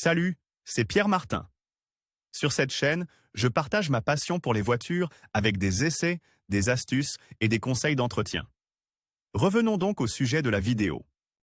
Salut, c'est Pierre Martin. Sur cette chaîne, je partage ma passion pour les voitures avec des essais, des astuces et des conseils d'entretien. Revenons donc au sujet de la vidéo.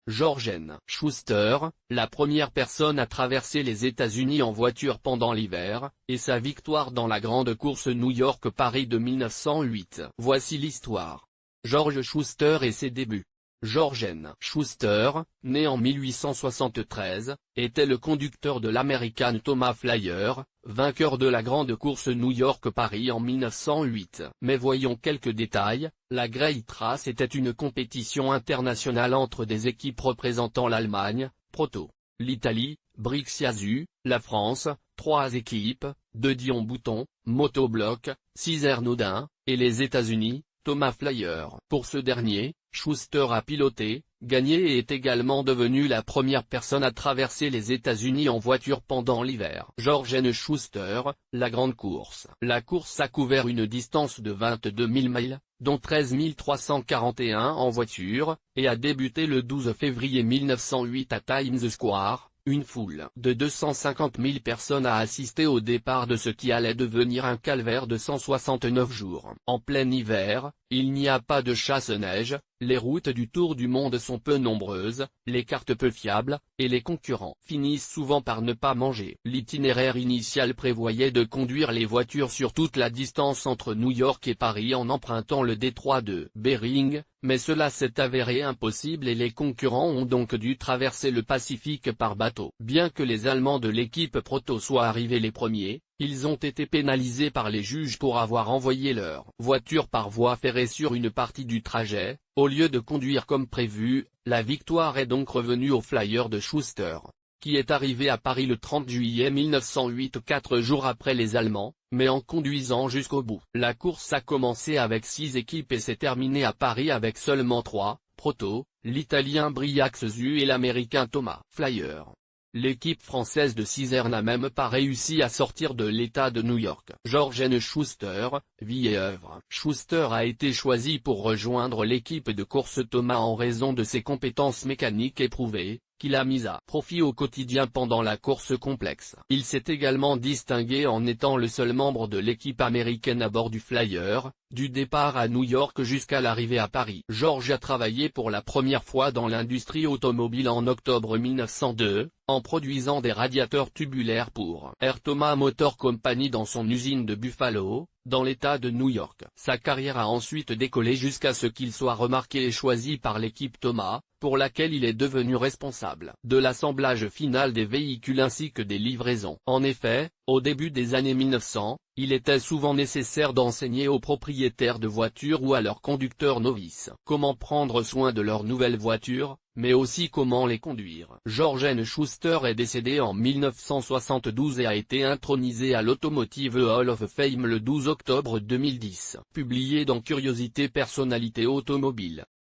George N. Schuster, la première personne à traverser les États-Unis en voiture pendant l'hiver, et sa victoire dans la grande course New York-Paris de 1908. Voici l'histoire. George Schuster et ses débuts. George N. Schuster, né en 1873, était le conducteur de l'American Thomas Flyer, vainqueur de la grande course New York-Paris en 1908. Mais voyons quelques détails. La Great Race était une compétition internationale entre des équipes représentant l'Allemagne, Proto, l'Italie, Brix-Yasu, la France, 3 équipes, de Dion-Bouton, Motobloc, Cizer-Naudin, et les États-Unis, Thomas Flyer. Pour ce dernier, Schuster a piloté, gagné et est également devenu la première personne à traverser les États-Unis en voiture pendant l'hiver. George N. Schuster, la grande course. La course a couvert une distance de 22 000 miles, dont 13 341 en voiture, et a débuté le 12 février 1908 à Times Square. Une foule de 250 000 personnes a assisté au départ de ce qui allait devenir un calvaire de 169 jours. En plein hiver, il n'y a pas de chasse-neige, les routes du Tour du Monde sont peu nombreuses, les cartes peu fiables, et les concurrents finissent souvent par ne pas manger. L'itinéraire initial prévoyait de conduire les voitures sur toute la distance entre New York et Paris en empruntant le détroit de Bering, mais cela s'est avéré impossible et les concurrents ont donc dû traverser le Pacifique par bateau. Bien que les Allemands de l'équipe Proto soient arrivés les premiers, ils ont été pénalisés par les juges pour avoir envoyé leur voiture par voie ferrée sur une partie du trajet, au lieu de conduire comme prévu. La victoire est donc revenue au Flyer de Schuster, qui est arrivé à Paris le 30 juillet 1908, 4 jours après les Allemands, mais en conduisant jusqu'au bout. La course a commencé avec 6 équipes et s'est terminée à Paris avec seulement 3, Proto, l'Italien Briac-Yasu et l'Américain Thomas Flyer. L'équipe française de Cizer n'a même pas réussi à sortir de l'État de New York. George N. Schuster, vie et œuvre. Schuster a été choisi pour rejoindre l'équipe de course Thomas en raison de ses compétences mécaniques éprouvées, qu'il a mises à profit au quotidien pendant la course complexe. Il s'est également distingué en étant le seul membre de l'équipe américaine à bord du Flyer, du départ à New York jusqu'à l'arrivée à Paris. George a travaillé pour la première fois dans l'industrie automobile en octobre 1902, en produisant des radiateurs tubulaires pour Air Thomas Motor Company dans son usine de Buffalo, dans l'État de New York. Sa carrière a ensuite décollé jusqu'à ce qu'il soit remarqué et choisi par l'équipe Thomas, pour laquelle il est devenu responsable de l'assemblage final des véhicules ainsi que des livraisons. En effet, au début des années 1900, il était souvent nécessaire d'enseigner aux propriétaires de voitures ou à leurs conducteurs novices comment prendre soin de leurs nouvelles voitures, mais aussi comment les conduire. George N. Schuster est décédé en 1972 et a été intronisé à l'Automotive Hall of Fame le 12 octobre 2010. Publié dans Curiosité Personnalité Automobile.